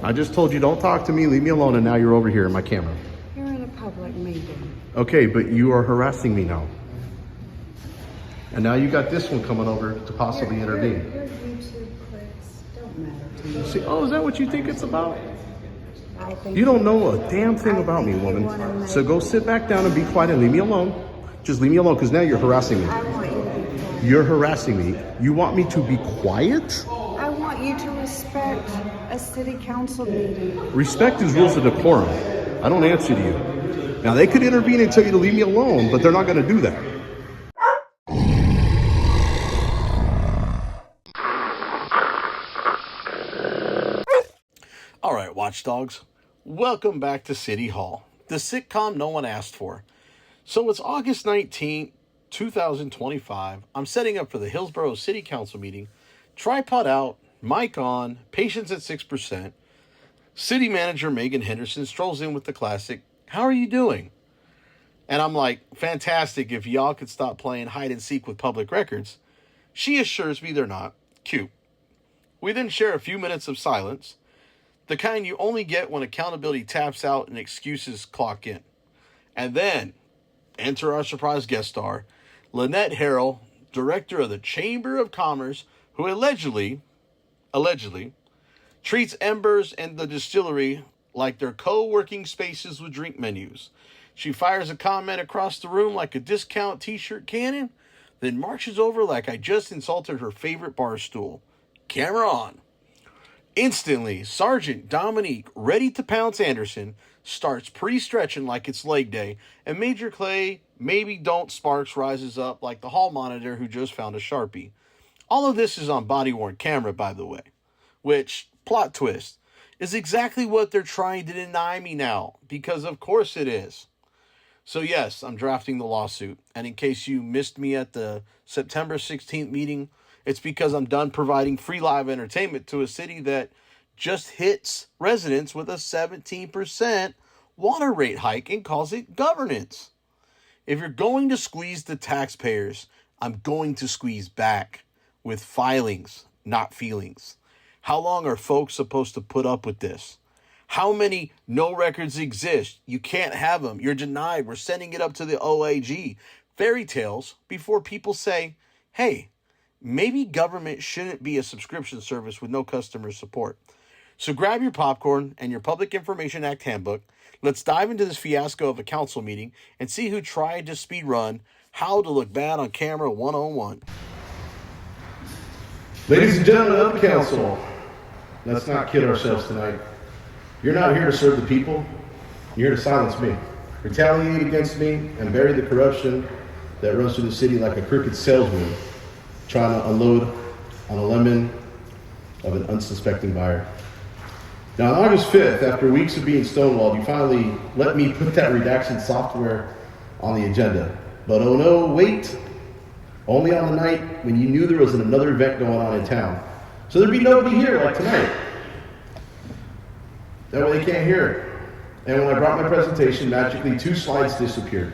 I just told you don't talk to me, leave me alone, and now you're over here in my camera. You're in a public meeting. Okay, but you are harassing me now. And now you got this one coming over to possibly intervene. Your YouTube clicks don't matter to me. See, oh, is that what you think it's about? I think You don't know a damn thing about me, woman. So go sit back down and be quiet and leave me alone. Just leave me alone, because now you're harassing me. I want you to be quiet. You're harassing me. You want me to be quiet? I want you to respect a city council meeting. Respect is rules of decorum. I don't answer to you. Now, they could intervene and tell you to leave me alone, but they're not going to do that. All right, Watchdogs, welcome back to City Hall, the sitcom no one asked for. So it's August 19th, 2025. I'm setting up for the Hillsboro City Council meeting. Tripod out, mic on, patience at 6%. City manager Megan Henderson strolls in with the classic, "How are you doing?" And I'm like, "Fantastic, if y'all could stop playing hide and seek with public records." She assures me they're not. Cute. We then share a few minutes of silence, the kind you only get when accountability taps out and excuses clock in. And then, enter our surprise guest star, Lynette Harrell, director of the Chamber of Commerce, who allegedly treats Embers and the distillery like their co-working spaces with drink menus. She fires a comment across the room like a discount t-shirt cannon, then marches over like I just insulted her favorite bar stool. Camera on. Instantly, Sergeant Dominique, ready to pounce Anderson, starts pre-stretching like it's leg day, and Major Clay, maybe don't Sparks, rises up like the hall monitor who just found a Sharpie. All of this is on body-worn camera, by the way, which, plot twist, is exactly what they're trying to deny me now, because of course it is. So yes, I'm drafting the lawsuit, and in case you missed me at the September 16th meeting, it's because I'm done providing free live entertainment to a city that just hits residents with a 17% water rate hike and calls it governance. If you're going to squeeze the taxpayers, I'm going to squeeze back with filings, not feelings. How long are folks supposed to put up with this? How many no records exist? You can't have them. You're denied. We're sending it up to the OAG. Fairy tales before people say, hey, maybe government shouldn't be a subscription service with no customer support. So grab your popcorn and your Public Information Act handbook. Let's dive into this fiasco of a council meeting and see who tried to speed run how to look bad on camera 101. Ladies and gentlemen of the council, let's not kid ourselves tonight. You're not here to serve the people. You're here to silence me, retaliate against me, and bury the corruption that runs through the city like a crooked salesman trying to unload on a lemon of an unsuspecting buyer. Now, on August 5th, after weeks of being stonewalled, you finally let me put that redaction software on the agenda. But oh no, wait, only on the night when you knew there was another event going on in town. So there'd be nobody here like tonight. That way they can't hear it. And when I brought my presentation, magically 2 slides disappeared.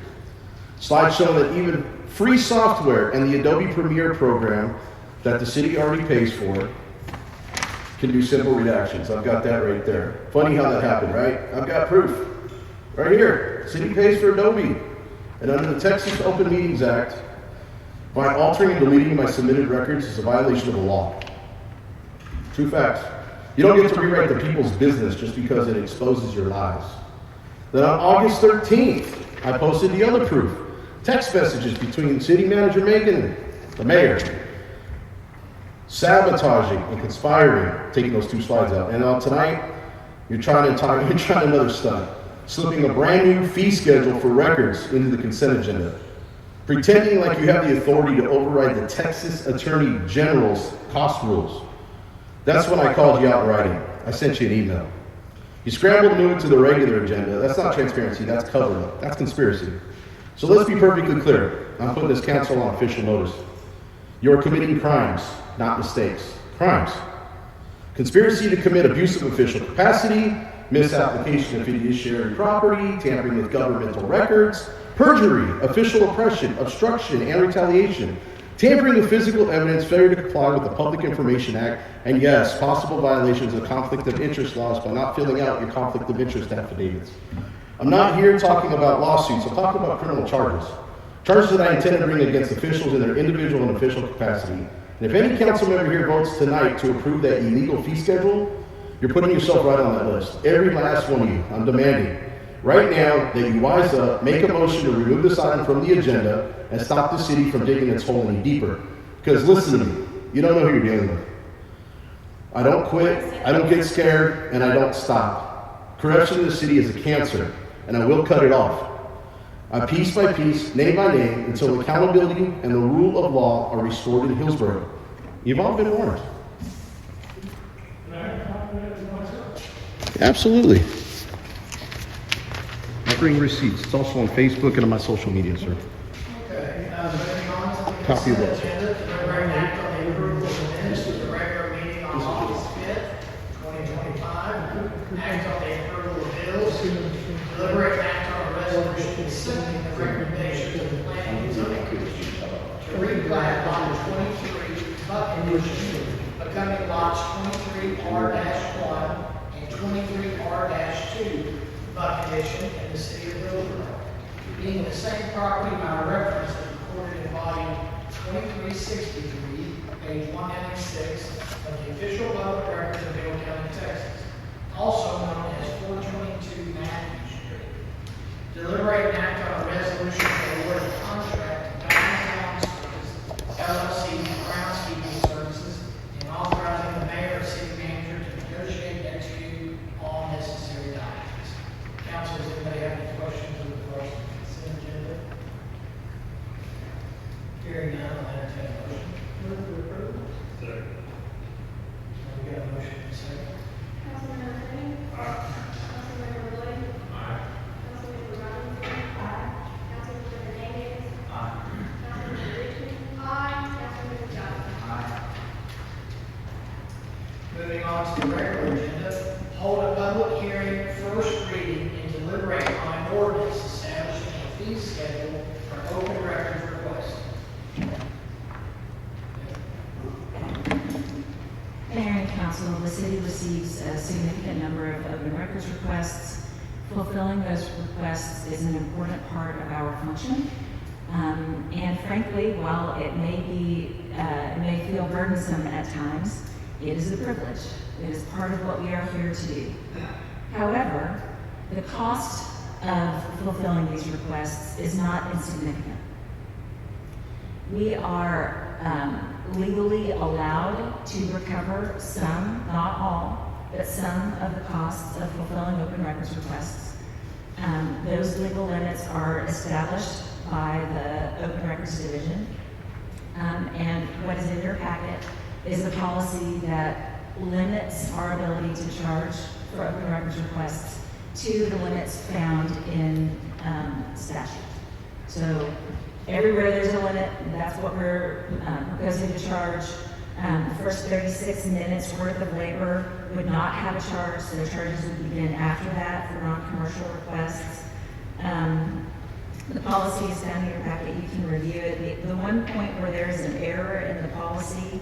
Slides showing that even free software and the Adobe Premiere program that the city already pays for can do simple redactions. I've got that right there. Funny how that happened, right? I've got proof. Right here. City pays for Adobe. And under the Texas Open Meetings Act, by altering and deleting my submitted records is a violation of the law. True facts. You don't get to rewrite the people's business just because it exposes your lies. Then on August 13th, I posted the other proof. Text messages between city manager Megan, the mayor, sabotaging and conspiring, taking those 2 slides out. And tonight, you're trying another stunt, slipping a brand new fee schedule for records into the consent agenda, pretending like you have the authority to override the Texas Attorney General's cost rules. That's when I called you out in writing. I sent you an email. You scrambled to move it to the regular agenda. That's not transparency, that's cover-up, that's conspiracy. So let's be perfectly clear. I'm putting this council on official notice. You're committing crimes, not mistakes. Crimes. Conspiracy to commit abuse of official capacity, misapplication of fiduciary property, tampering with governmental records, perjury, official oppression, obstruction, and retaliation, tampering with physical evidence, failure to comply with the Public Information Act, and yes, possible violations of conflict of interest laws by not filling out your conflict of interest affidavits. I'm not here talking about lawsuits, I'm talking about criminal charges. Charges that I intend to bring against officials in their individual and official capacity. And if any council member here votes tonight to approve that illegal fee schedule, you're putting yourself right on that list. Every last one of you, I'm demanding right now that you wise up, make a motion to remove this item from the agenda and stop the city from digging its hole any deeper. Because listen to me, you don't know who you're dealing with. I don't quit, I don't get scared, and I don't stop. Corruption in the city is a cancer, and I will cut it off. Piece by piece, name by name, until accountability and the rule of law are restored in Hillsboro. You've all been warned. Absolutely. I bring receipts. It's also on Facebook and on my social media, sir. Okay, moving on to the Copy of consent what? agenda, deliberate and act on the approval of the minutes of the regular meeting on August 5th, 2025. Act on the approval of bills. Deliberate and act on a resolution accepting the recommendations of the Planning and Zoning Commission to replat lot 23 Buckingham, becoming lots 23R-1 and 23R-2 Buckingham in the City of Hillsboro, being the same property by reference as recorded in volume 2363, page 196 of the official public records of Hill County, Texas, also known as 422 Matthew Street. Deliberate and act on a resolution to award a contract to Bodycam LLC for groundskeeping services and authorizing the mayor or city manager to negotiate and execute all necessary documents. Council, does anybody have any questions of the first consent agenda? Hearing none, I'll entertain a motion. Move to approve. Second. We got a motion and a second. Councilmember Henning. Councilmember Lloyd. Councilmember Robinson. Councilmember Davis. Councilmember Richmond. Councilmember Johnson. Moving on to the regular agenda, hold a public hearing, first reading, and deliberate on an ordinance establishing a fee schedule for open records requests. Mayor and Council, the city receives a significant number of open records requests. Fulfilling those requests is an important part of our function. And frankly, while it may feel burdensome at times, it is a privilege. It is part of what we are here to do. However, the cost of fulfilling these requests is not insignificant. We are legally allowed to recover some, not all, but some of the costs of fulfilling open records requests. Those legal limits are established by the Open Records Division. And what is in your packet is a policy that limits our ability to charge for open records requests to the limits found in statute. So everywhere there's a limit, that's what we're proposing to charge. The first 36 minutes worth of labor would not have a charge, so the charges would begin after that for non-commercial requests. The policy is found in your packet, you can review it. The one point where there is an error in the policy,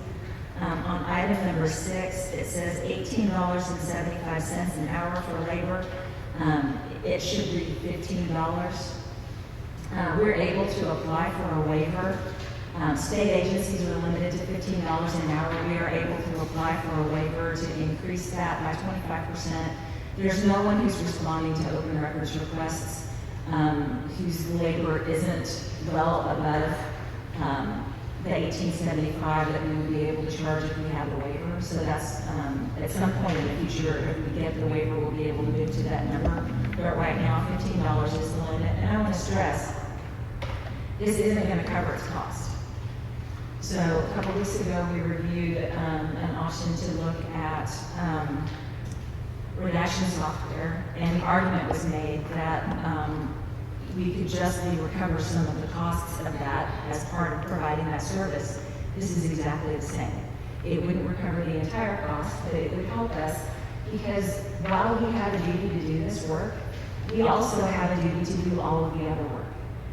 on item number 6, it says $18.75 an hour for labor. It should read $15. We're able to apply for a waiver. State agencies are limited to $15 an hour. We are able to apply for a waiver to increase that by 25%. There's no one who's responding to open records requests whose labor isn't well above the $18.75 that we would be able to charge if we have the waiver. So that's, at some point in the future, if we get the waiver, we'll be able to move to that number. But right now, $15 is the limit. And I want to stress, this isn't going to cover its cost. So a couple weeks ago, we reviewed an option to look at redaction software, and the argument was made that we could justly recover some of the costs of that as part of providing that service. This is exactly the same. It wouldn't recover the entire cost, but it would help us because while we have a duty to do this work, we also have a duty to do all of the other work.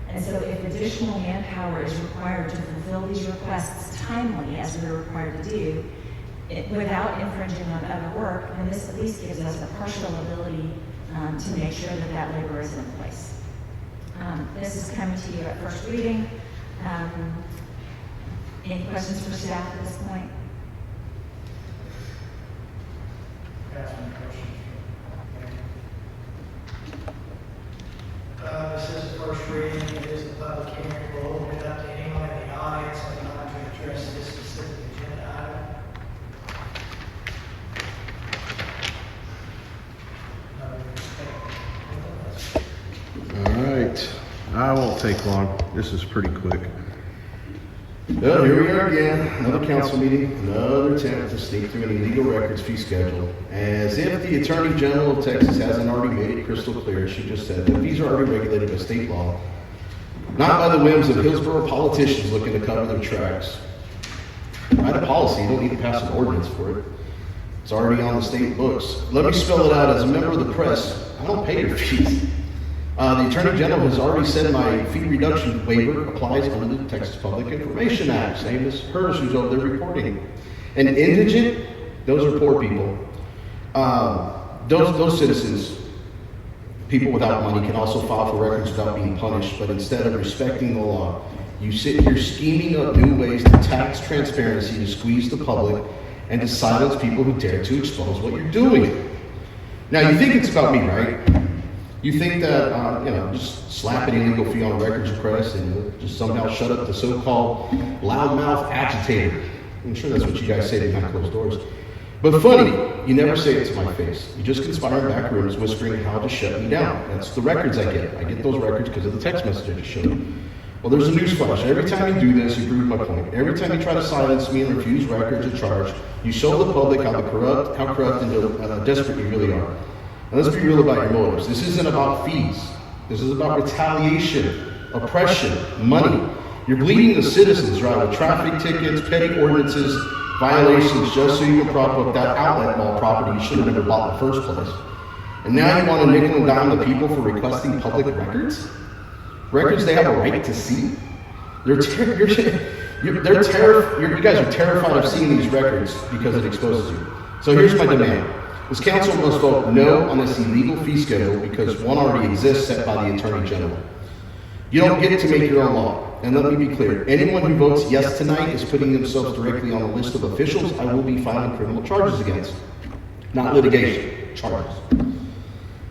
And so if additional manpower is required to fulfill these requests timely, as we're required to do, without infringing on other work, then this at least gives us a partial ability to make sure that that labor is in place. This is coming to you at first reading. Any questions for staff at this point? This is the first reading. It is a public hearing. We'll open it up to anyone in the audience that would like to address this specific agenda item. All right, I won't take long. This is pretty quick. Well, here we are again, another council meeting, another attempt to sneak through an illegal records fee schedule. As if the Attorney General of Texas hasn't already made it crystal clear, she just said that fees are already regulated by state law, not by the whims of Hillsboro politicians looking to cover their tracks. Write a policy, you don't need to pass an ordinance for it. It's already on the state books. Let me spell it out. As a member of the press, I don't pay your fees. The Attorney General has already said my fee reduction waiver applies under the Texas Public Information Act. Same as hers, who's over there reporting. And indigent, those are poor people. Those citizens, people without money, can also file for records without being punished. But instead of respecting the law, you sit here scheming up new ways to tax transparency, to squeeze the public, and to silence people who dare to expose what you're doing. Now, you think it's about me, right? You think that, just slap an illegal fee on a records request and just somehow shut up the so-called loudmouth agitator. I'm sure that's what you guys say behind closed doors. But funny, you never say it to my face. You just conspire in back rooms whispering how to shut me down. That's the records I get. I get those records because of the text message I just showed. Well, there's a newsflash. Every time you do this, you prove my point. Every time you try to silence me and refuse records or charge, you show the public how corrupt and desperate you really are. And let's be real about your motives. This isn't about fees. This is about retaliation, oppression, money. You're bleeding the citizens, right, with traffic tickets, petty ordinances, violations, just so you can prop up that outlet mall property you should have never bought in the first place. And now you want to nickel and dime the people for requesting public records? Records they have a right to see? You guys are terrified of seeing these records because it exposes you. So here's my demand. This council must vote no on this illegal fee schedule because one already exists set by the Attorney General. You don't get to make your own law. And let me be clear, anyone who votes yes tonight is putting themselves directly on the list of officials I will be filing criminal charges against. Not litigation, charges.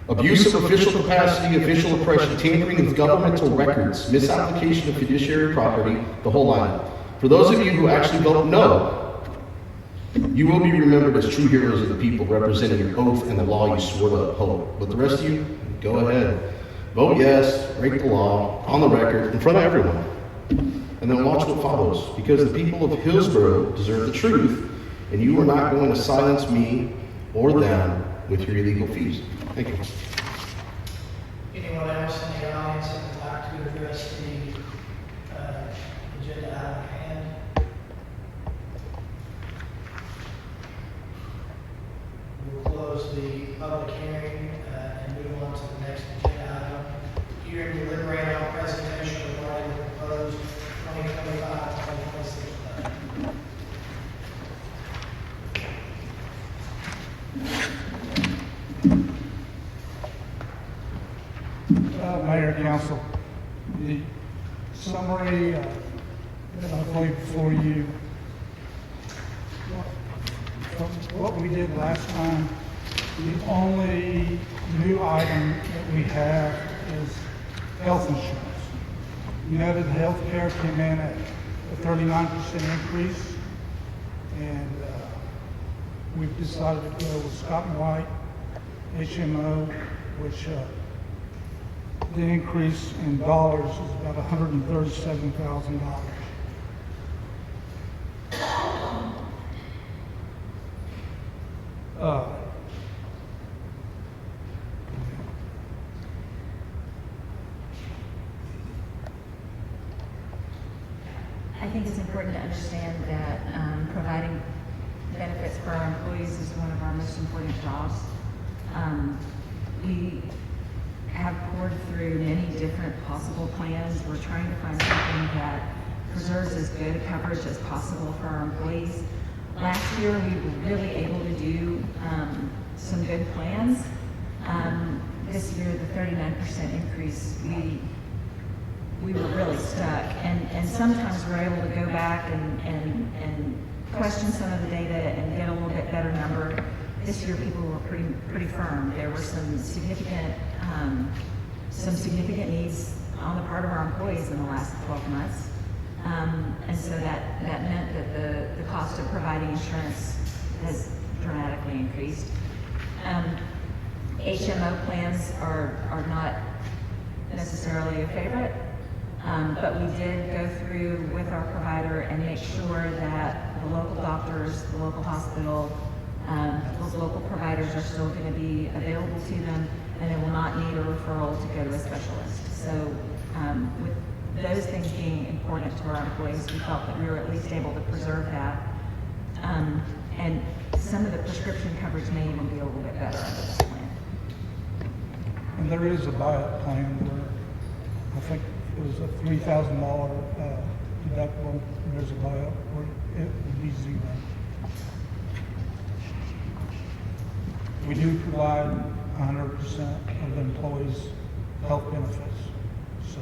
Abuse of official capacity, official oppression, tampering with governmental records, misapplication of fiduciary property, the whole line. For those of you who actually vote no, you will be remembered as true heroes of the people, representing your oath and the law you swore to uphold. But the rest of you, go ahead. Vote yes, break the law, on the record, in front of everyone. And then watch what follows. Because the people of Hillsboro deserve the truth, and you are not going to silence me or them with your illegal fees. Thank you. Anyone else in the audience that would like to address the agenda item at hand? We'll close the public hearing and move on to the next agenda item. Here to deliberate on presentation regarding the proposed 2025-2026 budget. Mayor, Council, the summary that I've laid before you, what we did last time, the only new item that we have is health insurance. United Healthcare came in at a 39% increase, and we've decided to go with Scott & White HMO, which the increase in dollars is about $137,000. I think it's important to understand that providing benefits for our employees is one of our most important jobs. We have poured through many different possible plans. We're trying to find something that preserves as good coverage as possible for our employees. Last year, we were really able to do some good plans. This year, the 39% increase, we were really stuck. And sometimes we're able to go back and question some of the data and get a little bit better number. This year, people were pretty firm. There were some significant needs on the part of our employees in the last 12 months. And so that meant that the cost of providing insurance has dramatically increased. HMO plans are not necessarily a favorite, but we did go through with our provider and make sure that the local doctors, the local hospital, those local providers are still going to be available to them, and they will not need a referral to go to a specialist. So with those things being important to our employees, we felt that we were at least able to preserve that. And some of the prescription coverage may even be a little bit better under this plan. And there is a buyout plan where I think it was a $3,000 deductible. There's a buyout where it would be zero. We do provide 100% of the employees' health benefits. So,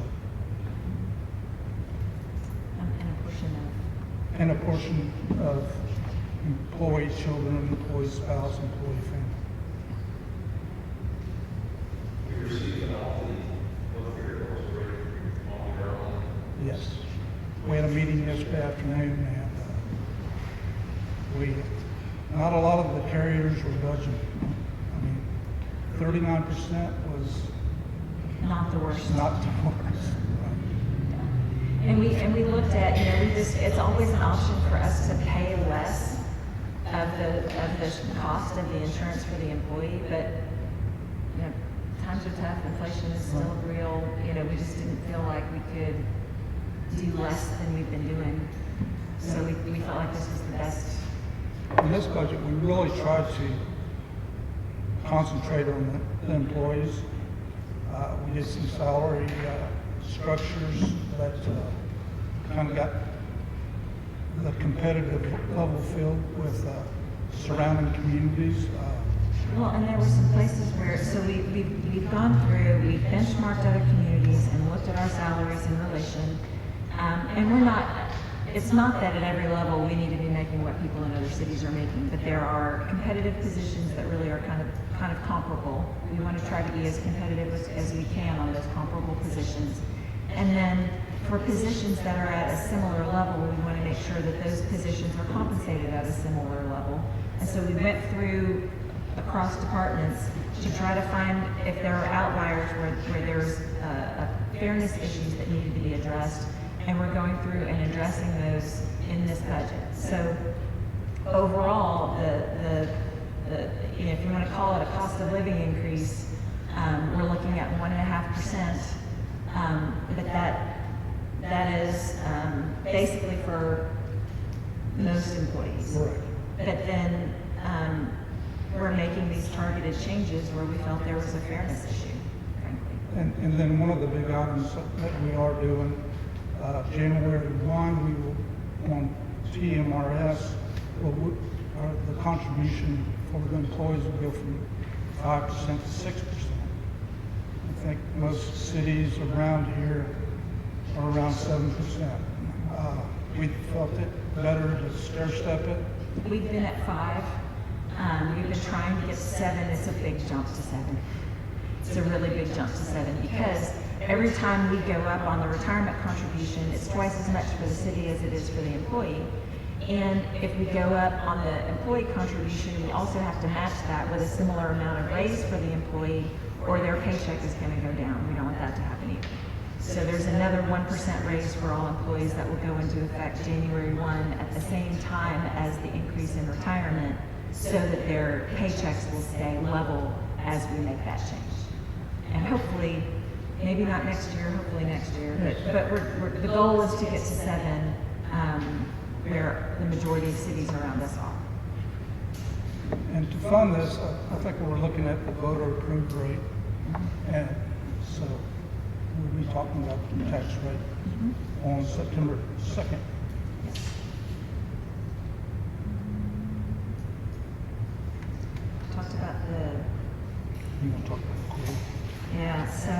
and a portion of employee children, employee spouse, employee family. We received all the welfare bills on your own. Yes. We had a meeting yesterday afternoon, and not a lot of the carriers were budgeting. I mean, 39% was Not the worst. not the worst. And we looked at, it's always an option for us to pay less of the cost of the insurance for the employee, but times are tough, inflation is still real. We just didn't feel like we could do less than we've been doing. So we felt like this was the best. In this budget, we really tried to concentrate on the employees. We did some salary structures that kind of got the competitive level filled with surrounding communities. Well, and there were some places where, so we've gone through, we've benchmarked other communities and looked at our salaries in relation. And it's not that at every level we need to be making what people in other cities are making, but there are competitive positions that really are kind of comparable. We want to try to be as competitive as we can on those comparable positions. And then for positions that are at a similar level, we want to make sure that those positions are compensated at a similar level. And so we went through across departments to try to find if there are outliers where there's fairness issues that need to be addressed. And we're going through and addressing those in this budget. So overall, if you want to call it a cost of living increase, we're looking at 1.5%. But that is basically for most employees. Right. But then we're making these targeted changes where we felt there was a fairness issue, frankly. And then one of the big items that we are doing, January 1, we will, on TMRS, the contribution for the employees will go from 5% to 6%. I think most cities around here are around 7%. We felt it better to stair step it. We've been at 5. We've been trying to get to 7. It's a big jump to 7. It's a really big jump to 7 because every time we go up on the retirement contribution, it's twice as much for the city as it is for the employee. And if we go up on the employee contribution, we also have to match that with a similar amount of raise for the employee, or their paycheck is going to go down. We don't want that to happen either. So there's another 1% raise for all employees that will go into effect January 1 at the same time as the increase in retirement, so that their paychecks will stay level as we make that change. And hopefully, maybe not next year, hopefully next year, but the goal is to get to 7, where the majority of cities around us are. And to fund this, I think we're looking at the voter approved rate. And so we'll be talking about the tax rate on September 2nd. Talked about the, You want to talk about the quote? yeah, so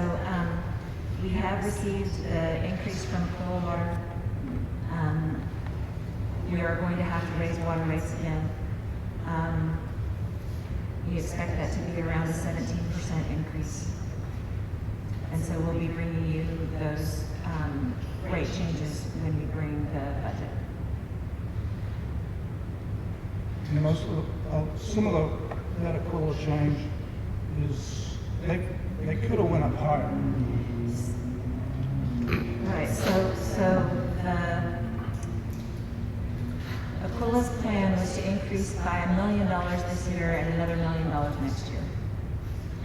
we have received the increase from Clearwater. We are going to have to raise water rates again. We expect that to be around a 17% increase. And so we'll be bringing you those rate changes when we bring the budget. And most of some of that Aquila change is they could have went up higher. Right, so the Aquila's plan was to increase by $1 million this year and another $1 million next year.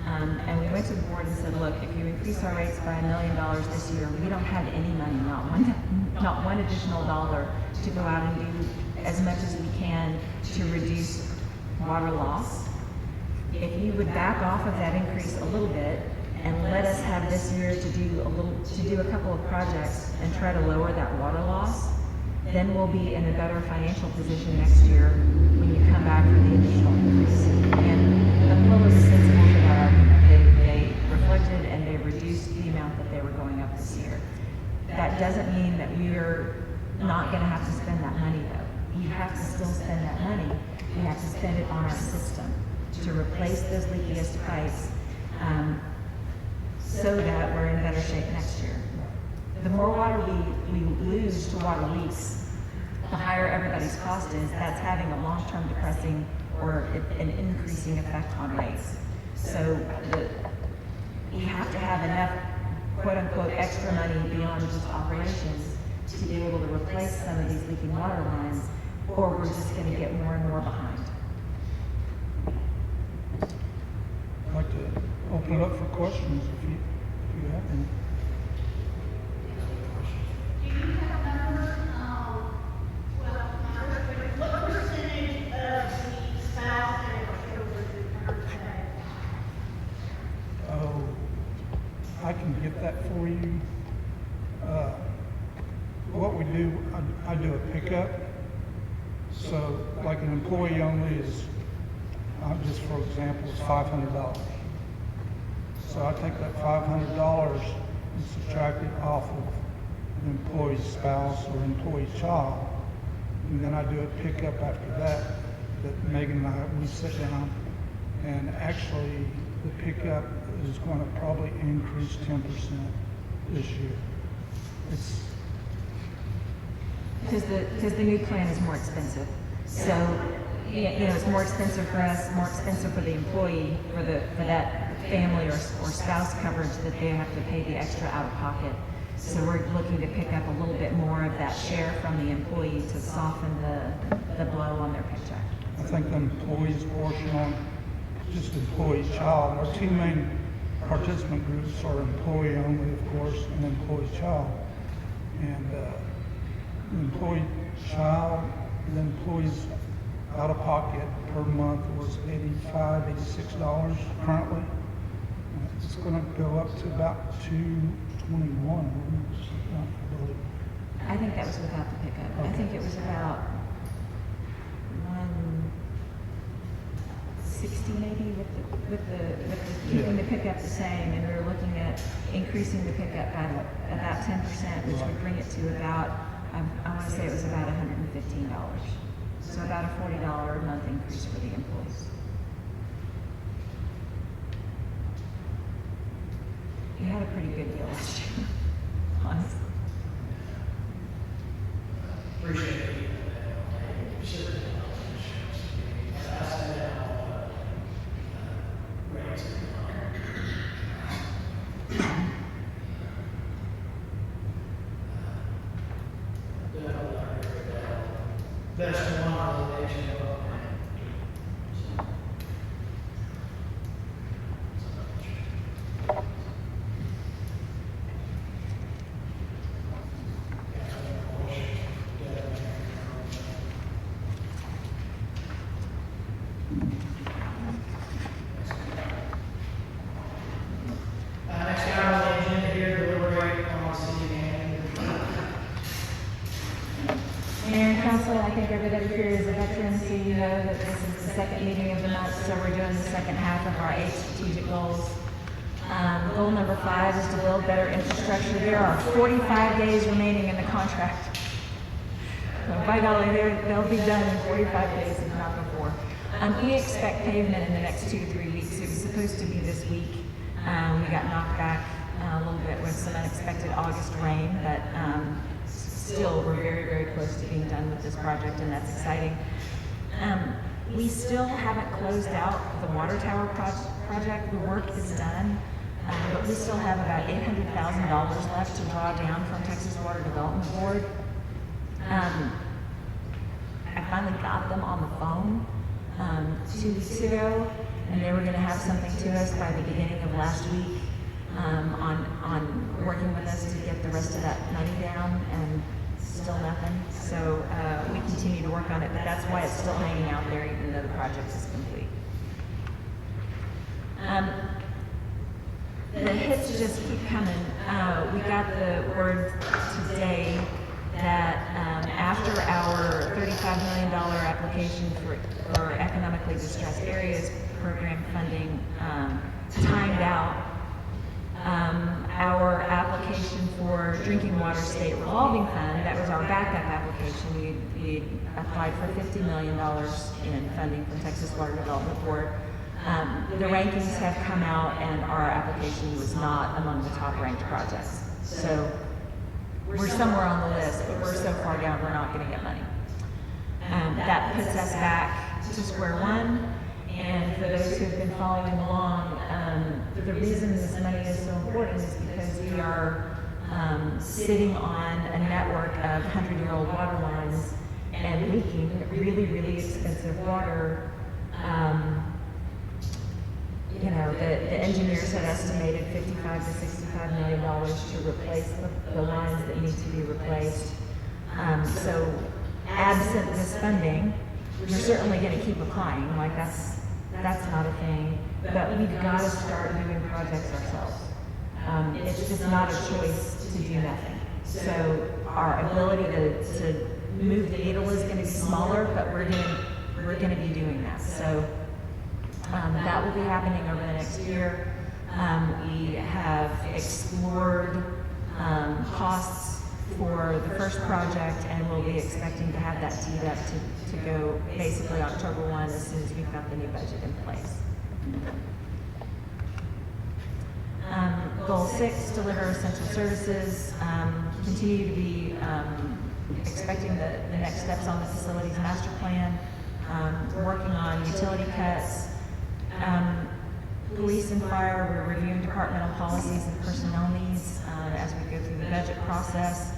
And we went to the board and said, look, if you increase our rates by $1 million this year, we don't have any money, not one additional dollar to go out and do as much as we can to reduce water loss. If you would back off of that increase a little bit and let us have this year to do a couple of projects and try to lower that water loss, then we'll be in a better financial position next year when you come back for the additional increase. And Aquila's sensible to that. They reflected and they reduced the amount that they were going up this year. That doesn't mean that we're not going to have to spend that money, though. We have to still spend that money. We have to spend it on our system to replace those leakiest pipes so that we're in better shape next year. The more water we lose to water leaks, the higher everybody's cost is. That's having a long-term depressing or an increasing effect on rates. So we have to have enough quote-unquote extra money beyond just operations to be able to replace some of these leaking water lines, or we're just going to get more and more behind. I'd like to open it up for questions if you have any. Do you have a number, what percentage of the spouse and children are today? Oh, I can get that for you. What we do, I do a pickup. So like an employee only is, just for example, is $500. So I take that $500 and subtract it off of the employee's spouse or employee's child. And then I do a pickup after that Megan and I, we sit down, and actually the pickup is going to probably increase 10% this year. It's because the new plan is more expensive. So, it's more expensive for us, more expensive for the employee, for that family or spouse coverage that they have to pay the extra out of pocket. So we're looking to pick up a little bit more of that share from the employee to soften the blow on their paycheck. I think the employee's portion on just employee child, our two main participant groups are employee only, of course, and employee child. And the employee child, the employee's out of pocket per month was $85, $86 currently. It's going to go up to about $221, I believe. I think that was without the pickup. Okay. I think it was about 160 maybe with the keeping the pickup the same, and we were looking at increasing the pickup by about 10%, which would bring it to about, I want to say it was about $115. So about a $40 a month increase for the employees. You had a pretty good deal last year, honestly. Appreciate it. Best one on the nation. think everybody here is a veteran, so you know that this is the second meeting of the month, so we're doing the second half of our 8 strategic goals. Goal number 5 is to build better infrastructure. There are 45 days remaining in the contract. So by golly, they'll be done in 45 days, if not before. We expect pavement in the next 2 to 3 weeks. It was supposed to be this week. We got knocked back a little bit with some unexpected August rain, but still we're very, very close to being done with this project, and that's exciting. We still haven't closed out the water tower project. The work is done, but we still have about $800,000 left to draw down from Texas Water Development Board. I finally got them on the phone 2 weeks ago, and they were going to have something to us by the beginning of last week on working with us to get the rest of that money down, and still nothing. So we continue to work on it, but that's why it's still hanging out there even though the project is complete. The hits just keep coming. We got the word today that after our $35 million application for economically distressed areas program funding timed out, our application for drinking water state revolving fund, that was our backup application. We applied for $50 million in funding from Texas Water Development Board. The rankings have come out, and our application was not among the top ranked projects. So we're somewhere on the list, but we're so far down we're not going to get money. That puts us back to square one. And for those who have been following along, the reason this money is so important is because we are sitting on a network of 100-year-old water lines and leaking really, really expensive water. You know, the engineers had estimated $55 to $65 million to replace the lines that need to be replaced. So absent this funding, we're certainly going to keep applying. Like that's not a thing, but we've got to start doing projects ourselves. It's just not a choice to do nothing. So our ability to move the needle is going to be smaller, but we're going to be doing that. So that will be happening over the next year. We have explored costs for the first project, and we'll be expecting to have that teed up to go basically October 1 as soon as we've got the new budget in place. Goal 6, deliver essential services. Continue to be expecting the next steps on the facilities master plan. Working on utility cuts. Police and fire, we're reviewing departmental policies and personnel needs as we go through the budget process.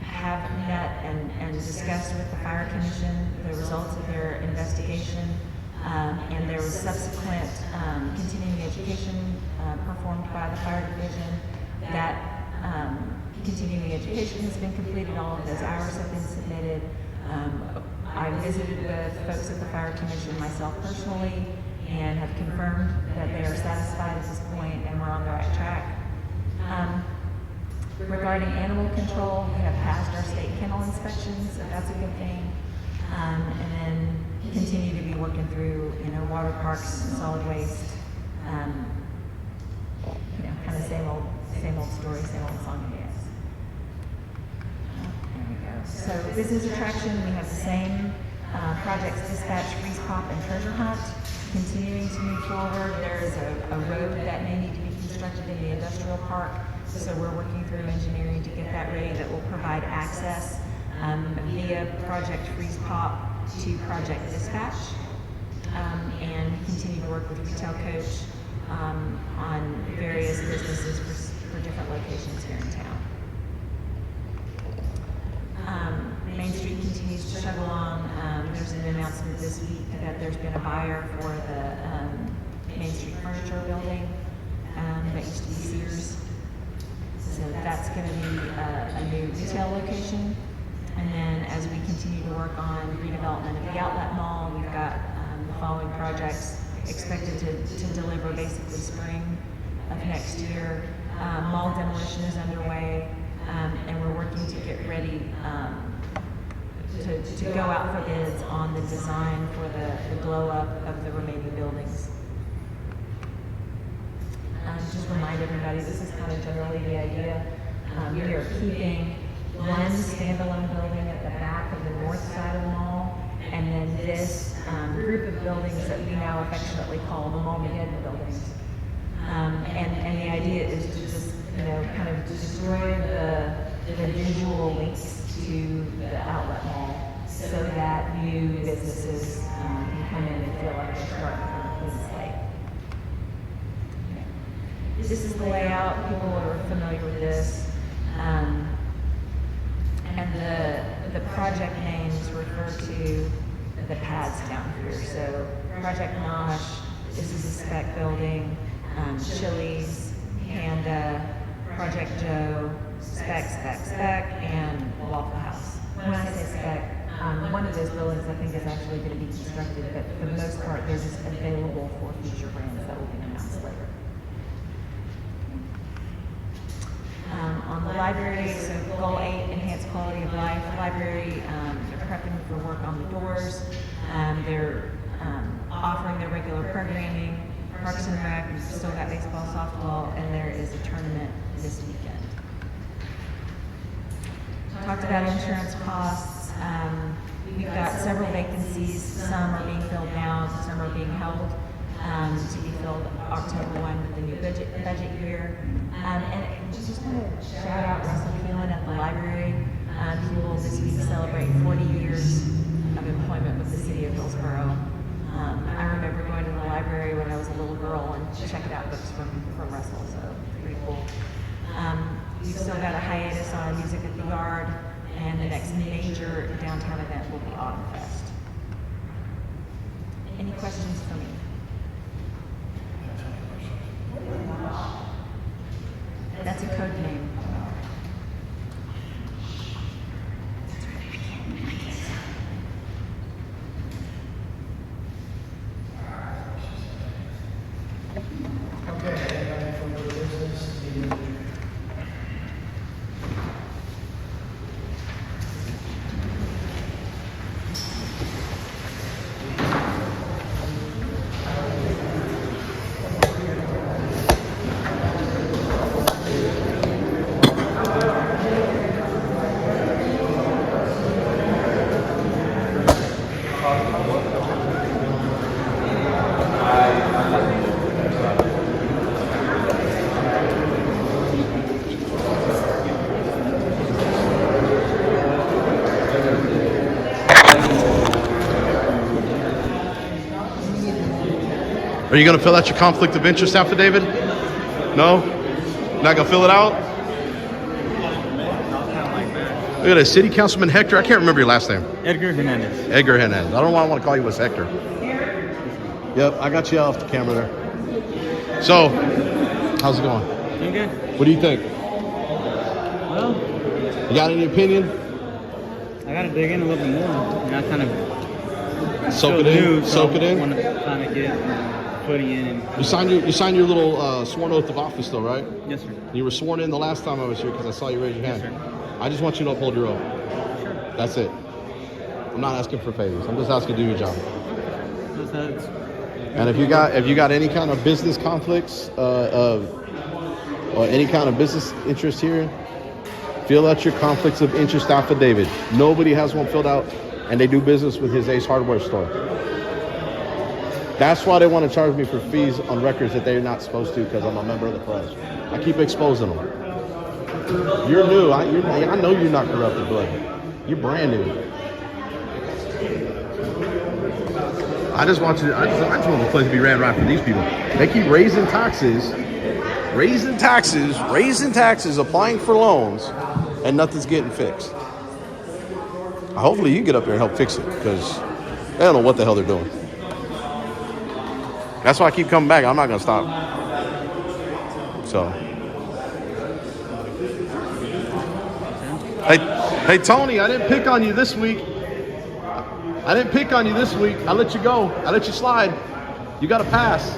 Have met and discussed with the Fire Commission the results of their investigation, and there was subsequent continuing education performed by the Fire Division. That continuing education has been completed, all of those hours have been submitted. I visited with folks at the Fire Commission myself personally and have confirmed that they are satisfied at this point and we're on the right track. Regarding animal control, we have passed our state kennel inspections, so that's a good thing. And then continue to be working through, water parks, solid waste, kind of same old story, same old song and dance. There we go. So business attraction, we have the same projects dispatch, freeze pop, and treasure hunt. Continuing to move forward, there is a road that may need to be constructed in the industrial park. So we're working through engineering to get that ready that will provide access via Project Freeze Pop to Project Dispatch, and continue to work with Retail Coach on various businesses for different locations here in town. Main Street continues to chug along. There's an announcement this week that there's been a buyer for the Main Street Furniture Building that used to be Sears. So that's going to be a new retail location. And then as we continue to work on redevelopment of the outlet mall, we've got the following projects expected to deliver basically spring of next year. Mall demolition is underway, and we're working to get ready to go out for bids on the design for the blow up of the remaining buildings. Just remind everybody, this is kind of generally the idea. We are keeping one standalone building at the back of the north side of the mall, and then this group of buildings that we now affectionately call the Mall-Mageddon buildings. And the idea is to just, kind of destroy the visual links to the outlet mall so that new businesses can come in and feel like they're starting from a clean slate. This is the layout. People are familiar with this. And the project names refer to the pads down here. So Project Nosh, this is a spec building, Chili's, Panda, Project Joe, spec, and Waffle House. When I say spec, one of those buildings I think is actually going to be constructed, but for the most part, they're just available for future brands that will be announced later. On the library, so goal 8, enhance quality of life. The library, they're prepping for work on the doors. They're offering their regular programming. Parks and Rec, we've still got baseball, softball, and there is a tournament this weekend. Talked about insurance costs. We've got several vacancies. Some are being filled now, some are being held to be filled October 1 with the new budget year. And just want to shout out Russell Keelan at the library. He will this week celebrate 40 years of employment with the City of Hillsboro. I remember going to the library when I was a little girl and checking out books from Russell, so pretty cool. We've still got a hiatus on Music at the Yard, and the next major downtown event will be Autumn Fest. Any questions for me? That's a code name. Okay, anybody from the business? Are you going to fill out your conflict of interest affidavit? No? Not going to fill it out? Look at that, City Councilman Hector. I can't remember your last name. Edgar Hernandez. Edgar Hernandez. I don't want to call you as Hector. Yep, I got you off the camera there. So, how's it going? Doing good. What do you think? Well, You got any opinion? I gotta dig in a little bit more. I kind of Soak it in. Soak it in. Want to kind of get footing in. And You signed your little sworn oath of office, though, right? yes, sir. You were sworn in the last time I was here because I saw you raise your hand. Yes, sir. I just want you to uphold your oath. Sure. That's it. I'm not asking for favors. I'm just asking to do your job. That's And if you got any kind of business conflicts or any kind of business interest here, fill out your conflicts of interest affidavit. Nobody has one filled out, and they do business with his Ace Hardware store. That's why they want to charge me for fees on records that they're not supposed to because I'm a member of the press. I keep exposing them. You're new. I know you're not corrupted, but you're brand new. I just want the place to be ran right for these people. They keep raising taxes, applying for loans, and nothing's getting fixed. Hopefully you get up there and help fix it because they don't know what the hell they're doing. That's why I keep coming back. I'm not going to stop. So. Hey, Tony, I didn't pick on you this week. I let you go. I let you slide. You got to pass.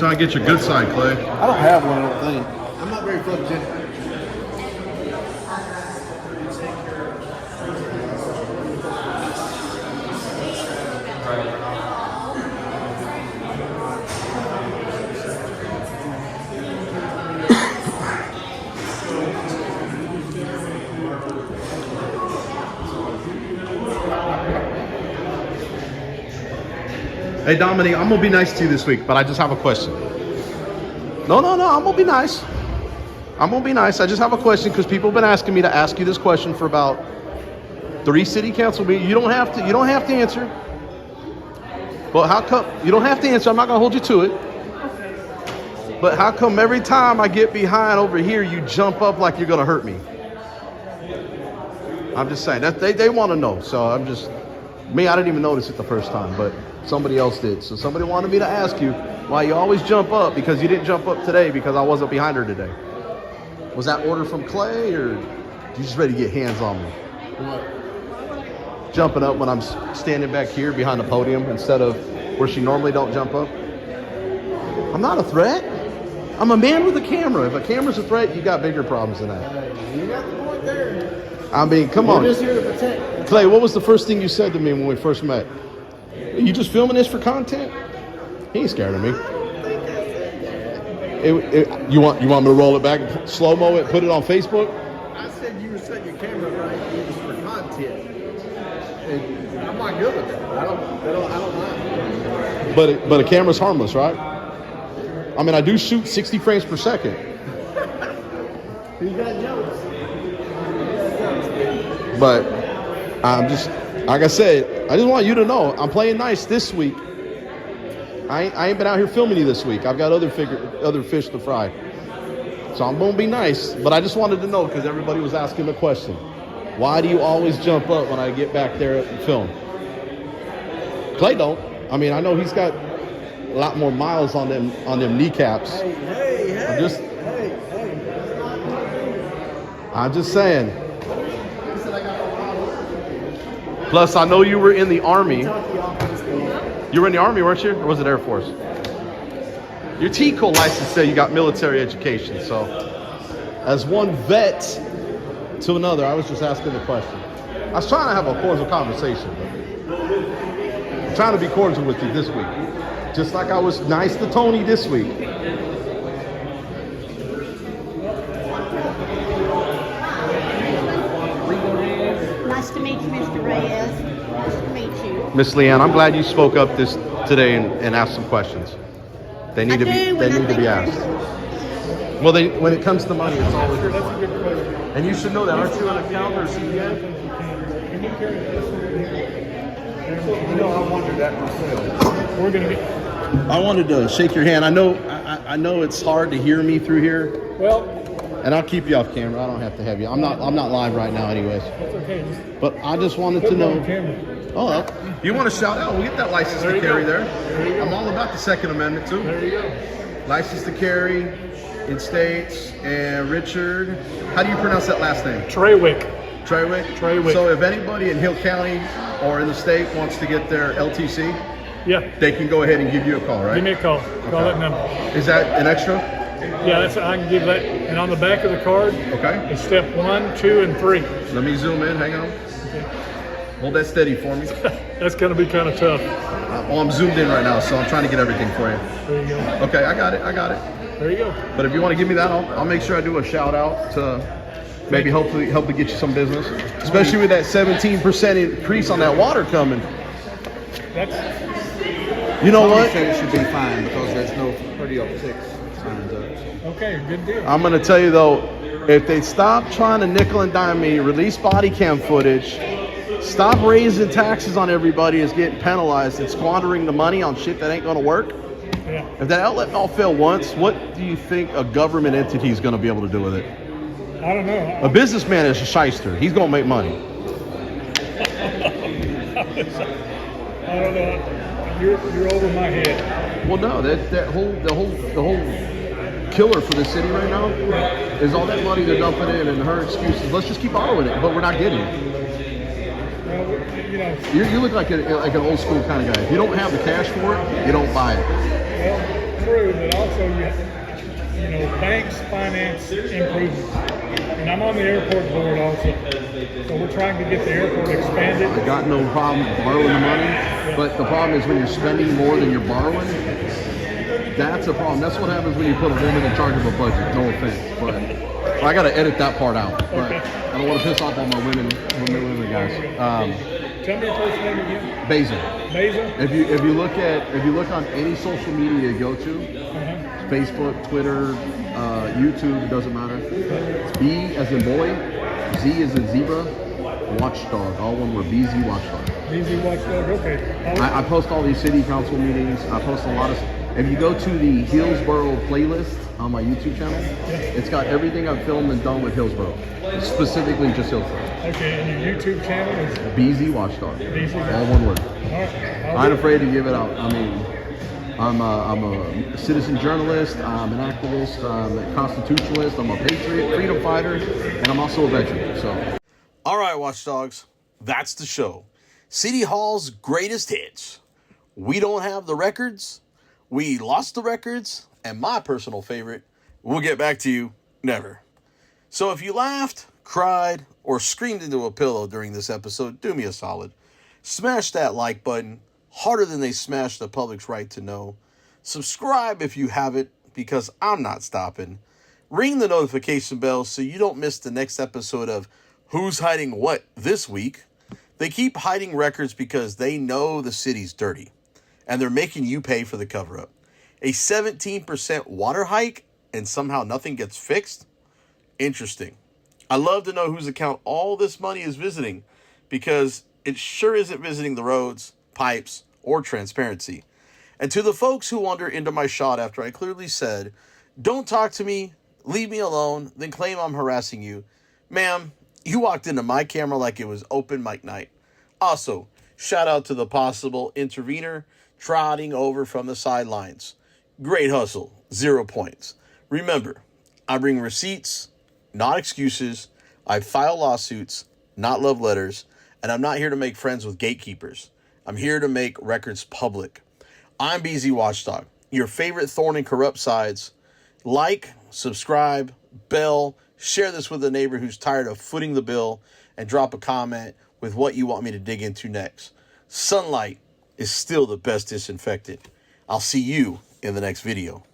trying to get your good side, Clay. I don't have one, I don't think. I'm not very photogenic. Hey, Dominique, I'm going to be nice to you this week, but I just have a question. No, I'm going to be nice. I'm going to be nice. I just have a question because people have been asking me to ask you this question for about 3 city council meetings. You don't have to answer. But how come, you don't have to answer. I'm not going to hold you to it. But how come every time I get behind over here, you jump up like you're going to hurt me? I'm just saying that they want to know. So I'm just, me, I didn't even notice it the first time, but somebody else did. So somebody wanted me to ask you why you always jump up, because you didn't jump up today because I wasn't behind her today. Was that order from Clay, or you just ready to get hands on me? What? Jumping up when I'm standing back here behind the podium instead of where she normally don't jump up? I'm not a threat. I'm a man with a camera. If a camera's a threat, you got bigger problems than that. You got the point there. I mean, come on. We're just here to protect. Clay, what was the first thing you said to me when we first met? You just filming this for content? He ain't scared of me. You want me to roll it back, slow-mo it, put it on Facebook? I said you were setting your camera right just for content. And I'm not good with that. I don't mind. But a camera's harmless, right? I mean, I do shoot 60 frames per second. You got jealous. But I'm just, like I said, I just want you to know I'm playing nice this week. I ain't been out here filming you this week. I've got other fish to fry. So I'm gonna be nice, but I just wanted to know because everybody was asking the question. Why do you always jump up when I get back there and film? Clay don't. I mean, I know he's got a lot more miles on them kneecaps. I'm just saying. Plus, I know you were in the Army. You were in the Army, weren't you? Or was it Air Force? Your TCO license said you got military education. So, as one vet to another, I was just asking the question. I was trying to have a cordial conversation. But I'm trying to be cordial with you this week. Just like I was nice to Tony this week. Nice to meet you, Mr. Reyes. Nice to meet you. Miss Leanne, I'm glad you spoke up today and asked some questions. They need to be asked. Well, when it comes to money, it's always. Sure, that's a good question. And you should know that, aren't you an accountant or CPA? Can you carry this over here? You know, I wondered that myself. We're gonna be. I wanted to shake your hand. I know it's hard to hear me through here. Well. And I'll keep you off camera. I don't have to have you. I'm not live right now, anyways. That's okay. But I just wanted to know. Oh, you want to shout out? We'll get that license to carry there. I'm all about the Second Amendment too. There you go. License to carry in states. And Richard, how do you pronounce that last name? Treywick. Treywick. So if anybody in Hill County or in the state wants to get their LTC, yeah, they can go ahead and give you a call, right? Give me a call. Call that number. Is that an extra? Yeah, I can give that. And on the back of the card, okay, it's step 1, 2, and 3. Let me zoom in. Hang on. Okay. Hold that steady for me. That's going to be kind of tough. Well, I'm zoomed in right now, so I'm trying to get everything for you. There you go. Okay, I got it. There you go. But if you want to give me that, I'll make sure I do a shout out to maybe hopefully get you some business, especially with that 17% increase on that water coming. That's. You know what? Said it should be fine because there's no 3006 signs up. Okay, good deal. I'm going to tell you though, if they stop trying to nickel and dime me, release body cam footage, stop raising taxes on everybody is getting penalized and squandering the money on shit that ain't going to work. Yeah. If that outlet all fail once, what do you think a government entity is going to be able to do with it? I don't know. A businessman is a shyster. He's going to make money. I don't know. You're over my head. Well, no, the whole killer for the city right now is all that money they're dumping in and her excuses. Let's just keep borrowing it, but we're not getting it. Well, you know, you look like an old school kind of guy. If you don't have the cash for it, you don't buy it. Well, through, but also you know, banks finance improvements. And I'm on the airport board also. So we're trying to get the airport expanded. I got no problem borrowing the money, but the problem is when you're spending more than you're borrowing, that's a problem. That's what happens when you put a woman in charge of a budget. No offense, but I got to edit that part out. But I don't want to piss off all my women guys. Tell me your first name again. Basil. Basil. If you look on any social media you go to, Facebook, Twitter, YouTube, doesn't matter. It's B as in boy, Z as in zebra, Watchdog, all one word, BZ Watchdog. BZ Watchdog, okay. I post all these city council meetings. I post a lot of. If you go to the Hillsboro playlist on my YouTube channel, it's got everything I've filmed and done with Hillsboro, specifically just Hillsboro. Okay, and your YouTube channel is BZ Watchdog, all one word. All right. I ain't afraid to give it out. I mean, I'm a citizen journalist, I'm an activist, I'm a constitutionalist, I'm a patriot, freedom fighter, and I'm also a veteran. So, all right, Watchdogs, that's the show. City Hall's greatest hits. We don't have the records. We lost the records. And my personal favorite, we'll get back to you, never. So if you laughed, cried, or screamed into a pillow during this episode, do me a solid. Smash that like button harder than they smash the public's right to know. Subscribe if you haven't, because I'm not stopping. Ring the notification bell so you don't miss the next episode of Who's Hiding What this week. They keep hiding records because they know the city's dirty, and they're making you pay for the cover-up. A 17% water hike, and somehow nothing gets fixed? Interesting. I love to know whose account all this money is visiting, because it sure isn't visiting the roads, pipes, or transparency. And to the folks who wander into my shot after I clearly said, don't talk to me, leave me alone, then claim I'm harassing you. Ma'am, you walked into my camera like it was open mic night. Also, shout out to the possible intervener trotting over from the sidelines. Great hustle, 0 points. Remember, I bring receipts, not excuses. I file lawsuits, not love letters. And I'm not here to make friends with gatekeepers. I'm here to make records public. I'm BZ Watchdog, your favorite thorn in corrupt sides. Like, subscribe, bell, share this with a neighbor who's tired of footing the bill, and drop a comment with what you want me to dig into next. Sunlight is still the best disinfectant. I'll see you in the next video.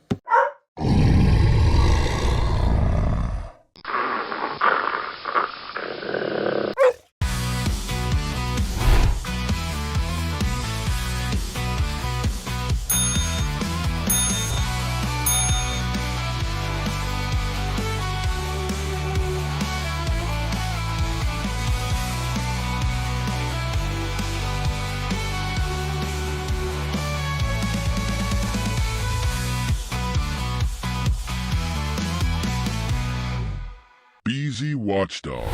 BZ Watchdog.